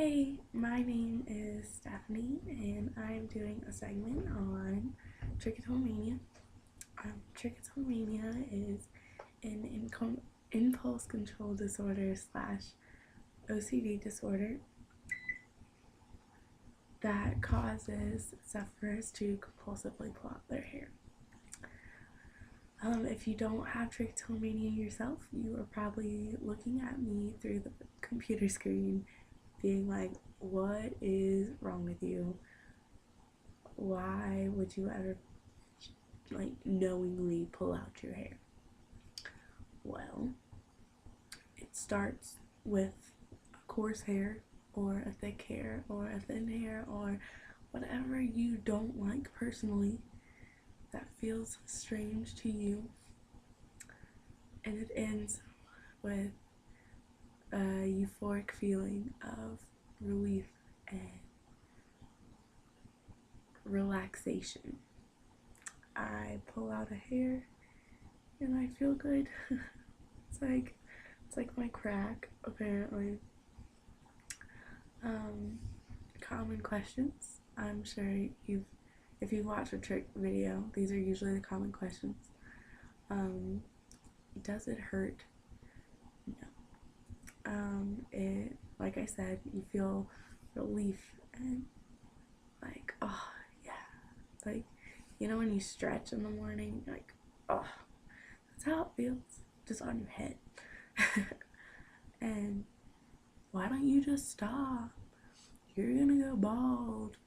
Hey, my name is Stephanie, and I'm doing a segment on trichotillomania. Trichotillomania is an impulse control disorder slash OCD disorder that causes sufferers to compulsively pull out their hair. If you don't have trichotillomania yourself, you are probably looking at me through the computer screen being like, what is wrong with you? Why would you ever knowingly pull out your hair? Well, it starts with a coarse hair or a thick hair or a thin hair or whatever you don't like personally that feels strange to you, and it ends with a euphoric feeling of relief and relaxation. I pull out a hair and I feel good. It's like my crack, apparently. Common questions. I'm sure if you've watched a trick video, these are usually the common questions. Does it hurt? No. Like I said, you feel relief and like, oh yeah, like, when you stretch in the morning, you're like, oh, that's how it feels, just on your head. And why don't you just stop? You're gonna go bald.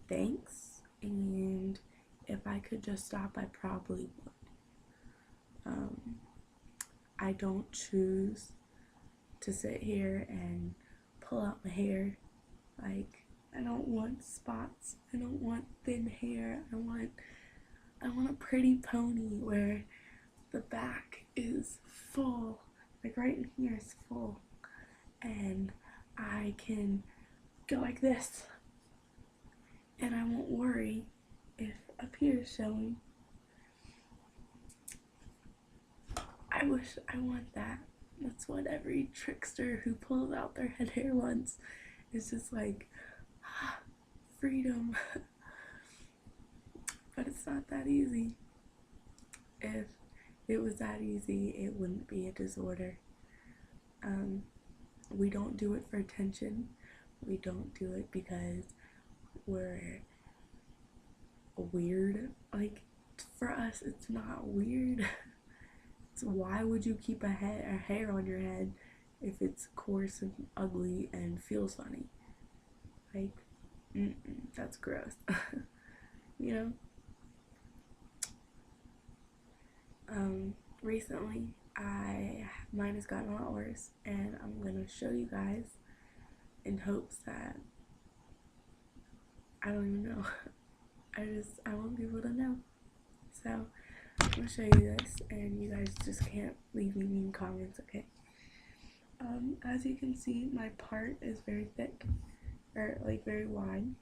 Thanks. And if I could just stop, I probably would. I don't choose to sit here and pull out my hair. Like, I don't want spots. I don't want thin hair. I want a pretty pony where the back is full. Like right in here is full. And I can go like this. And I won't worry if up here is showing. I want that. That's what every trickster who pulls out their head hair wants. It's just like, freedom. But it's not that easy. If it was that easy, it wouldn't be a disorder. We don't do it for attention. We don't do it because we're weird. Like, for us, it's not weird. It's why would you keep a hair on your head if it's coarse and ugly and feels funny? Like, that's gross. Recently, mine has gotten a lot worse, and I'm gonna show you guys in hopes that, I don't even know. I want people to know. So, I'm gonna show you this, and you guys just can't leave me mean comments, okay? As you can see, my part is very thick, or like very wide.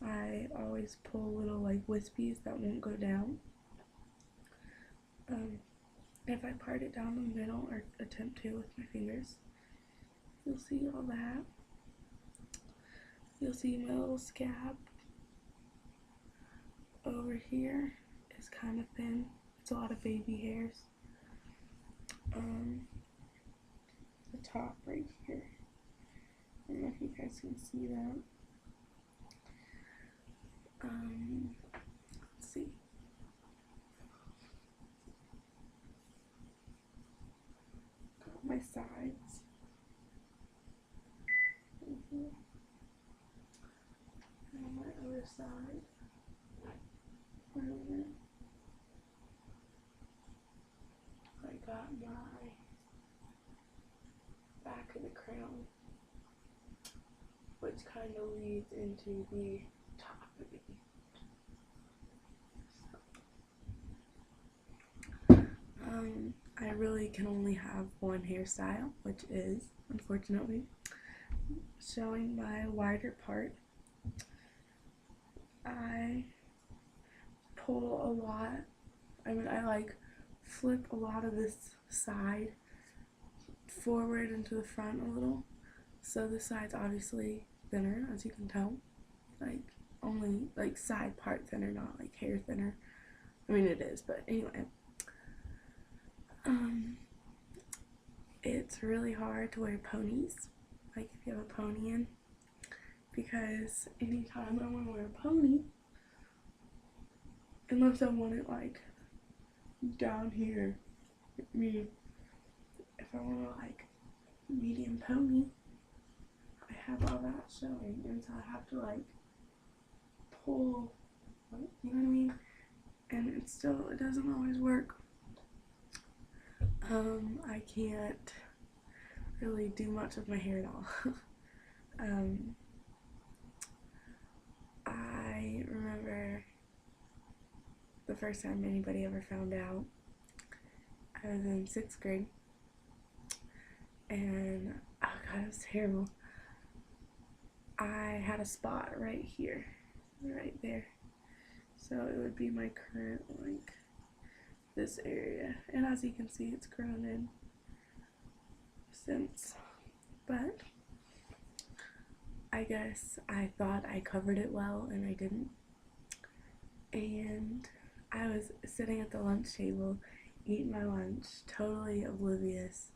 I always pull little like wispies that won't go down. If I part it down the middle, or attempt to with my fingers, you'll see all that. You'll see my little scab over here is kind of thin. It's a lot of baby hairs. The top right here. I don't know if you guys can see that. Let's see. Got my sides. And on my other side. I got my back of the crown, which kind of leads into the top of it. I really can only have one hairstyle, which is, unfortunately, showing my wider part. I pull a lot. I flip a lot of this side forward and to the front a little. So the side's obviously thinner, as you can tell. Like, only, like, side part thinner, not, like, hair thinner. I mean, it is, but anyway. It's really hard to wear ponies, like, if you have a pony in. Because anytime I want to wear a pony, unless I want it, like, down here, if I want to, like, medium pony, I have all that showing, and so I have to, like, pull, you know what I mean? And it doesn't always work. I can't really do much with my hair at all. I remember the first time anybody ever found out. I was in 6th grade, and oh god, it was terrible. I had a spot right here, right there. So it would be my current, like, this area. And as you can see, it's grown in since. But I guess I thought I covered it well, and I didn't. And I was sitting at the lunch table, eating my lunch, totally oblivious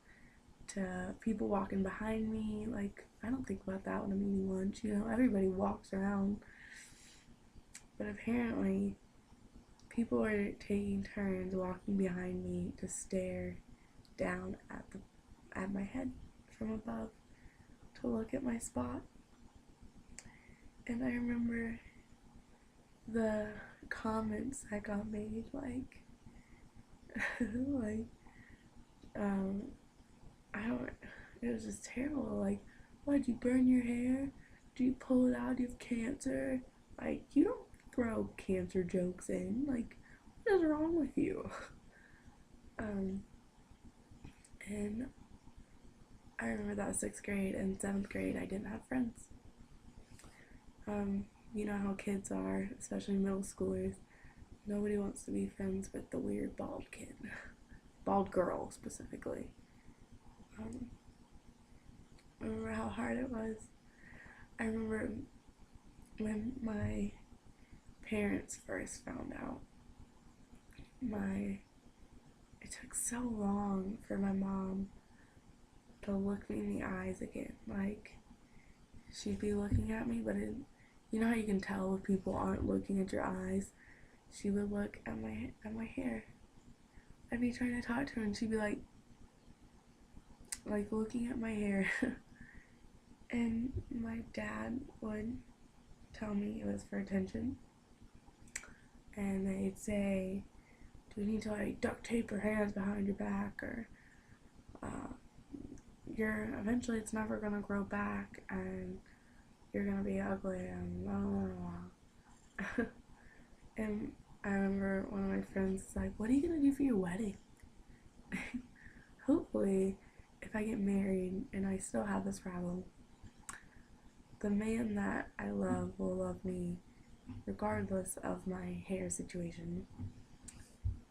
to people walking behind me. Like, I don't think about that when I'm eating lunch, you know, everybody walks around. But apparently, people were taking turns walking behind me to stare down at my head from above to look at my spot. And I remember the comments that got made, like, like, it was just terrible. Like, why'd you burn your hair? Do you pull it out? Do you have cancer? Like, you don't throw cancer jokes in. Like, what is wrong with you? And I remember that was 6th grade, and 7th grade I didn't have friends. You know how kids are, especially middle schoolers. Nobody wants to be friends with the weird bald kid. Bald girl, specifically. I remember how hard it was. I remember when my parents first found out. It took so long for my mom to look me in the eyes again. Like, she'd be looking at me, but you know how you can tell if people aren't looking at your eyes? She would look at my hair. I'd be trying to talk to her, and she'd be like looking at my hair. And my dad would tell me it was for attention. And they'd say, do you need to, like, duct tape your hands behind your back, or eventually it's never gonna grow back, and you're gonna be ugly, and blah blah blah. And I remember one of my friends was like, what are you gonna do for your wedding? Hopefully, if I get married and I still have this problem, the man that I love will love me regardless of my hair situation.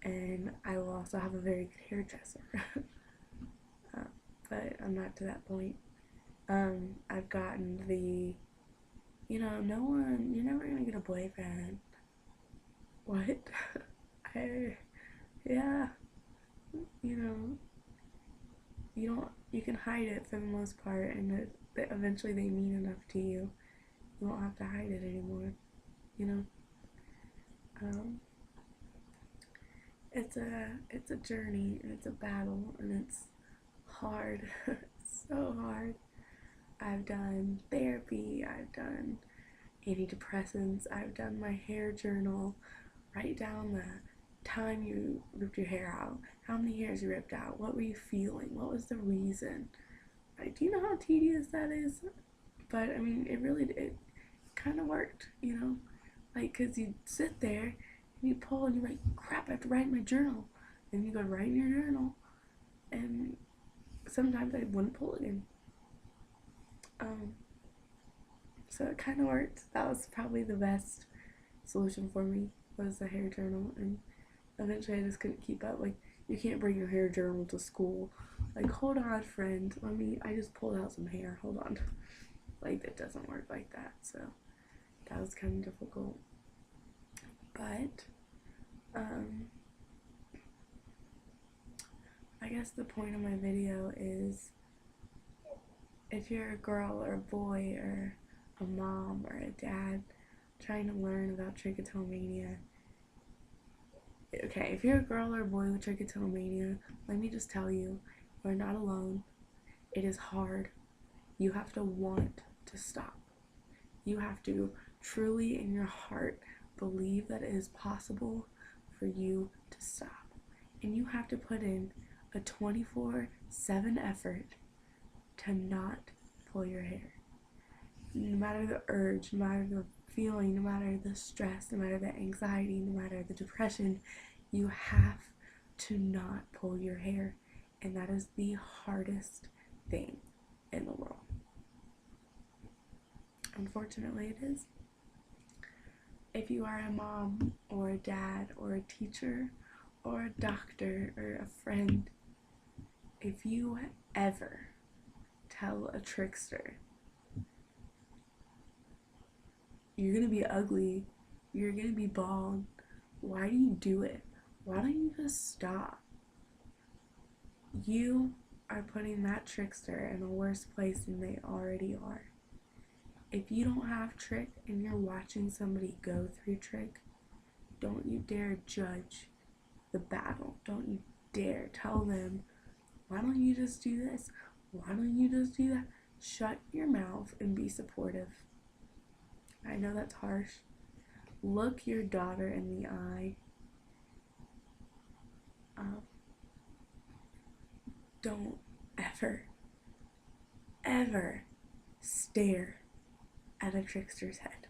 And I will also have a very good hairdresser. But I'm not to that point. I've gotten you're never gonna get a boyfriend. What? Yeah, you can hide it for the most part, and eventually they mean enough to you. You won't have to hide it anymore, you know? It's a journey, and it's a battle, and it's hard. It's so hard. I've done therapy, I've done antidepressants, I've done my hair journal, write down the time you ripped your hair out, how many hairs you ripped out, what were you feeling, what was the reason. Like, do you know how tedious that is? But I mean, it kind of worked, you know? Like, cause you sit there and you pull and you're like, crap, I have to write in my journal. And you go write in your journal, and sometimes I wouldn't pull it in. So it kind of worked. That was probably the best solution for me, was the hair journal. And eventually I just couldn't keep up. Like, You can't bring your hair journal to school. Like, hold on, friend. I just pulled out some hair. Hold on. Like, it doesn't work like that. So, that was kind of difficult. But, I guess the point of my video is, if you're a girl or a boy or a mom or a dad trying to learn about trichotillomania, okay, if you're a girl or a boy with trichotillomania, let me just tell you, you're not alone. It is hard. You have to want to stop. You have to truly in your heart believe that it is possible for you to stop. And you have to put in a 24/7 effort to not pull your hair. No matter the urge, no matter the feeling, no matter the stress, no matter the anxiety, no matter the depression, you have to not pull your hair. And that is the hardest thing in the world. Unfortunately, it is. If you are a mom or a dad or a teacher or a doctor or a friend, if you ever tell a trickster, you're gonna be ugly, you're gonna be bald, why do you do it? Why don't you just stop? You are putting that trickster in a worse place than they already are. If you don't have trick and you're watching somebody go through trick, don't you dare judge the battle. Don't you dare tell them, why don't you just do this? Why don't you just do that? Shut your mouth and be supportive. I know that's harsh. Look your daughter in the eye. Don't ever stare at a trickster's head.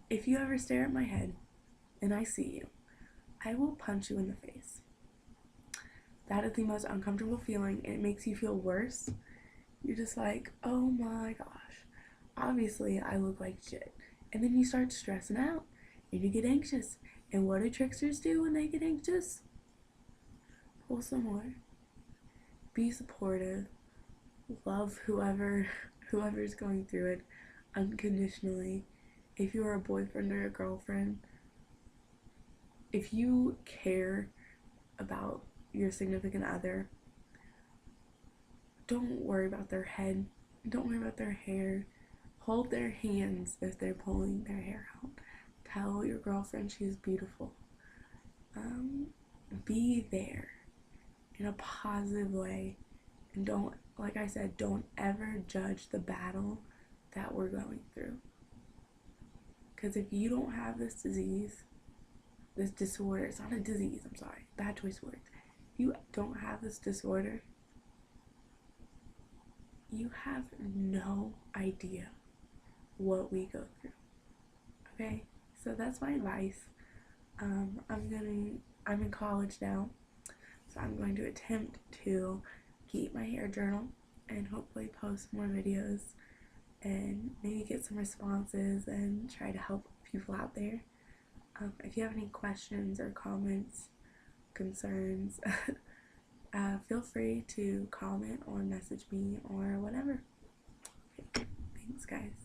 If you ever stare at my head and I see you, I will punch you in the face. That is the most uncomfortable feeling. It makes you feel worse. You're just like, oh my gosh, obviously I look like shit. And then you start stressing out and you get anxious. And what do tricksters do when they get anxious? Pull some more. Be supportive. Love whoever's going through it unconditionally. If you're a boyfriend or a girlfriend, if you care about your significant other, don't worry about their head. Don't worry about their hair. Hold their hands if they're pulling their hair out. Tell your girlfriend she's beautiful. Be there in a positive way. And don't, like I said, don't ever judge the battle that we're going through. Because if you don't have this disease, this disorder, it's not a disease, I'm sorry, bad choice of words. If you don't have this disorder, you have no idea what we go through. Okay? So that's my advice. I'm in college now, so I'm going to attempt to keep my hair journal and hopefully post more videos and maybe get some responses and try to help people out there. If you have any questions or comments, concerns, feel free to comment or message me or whatever. Okay, thanks guys.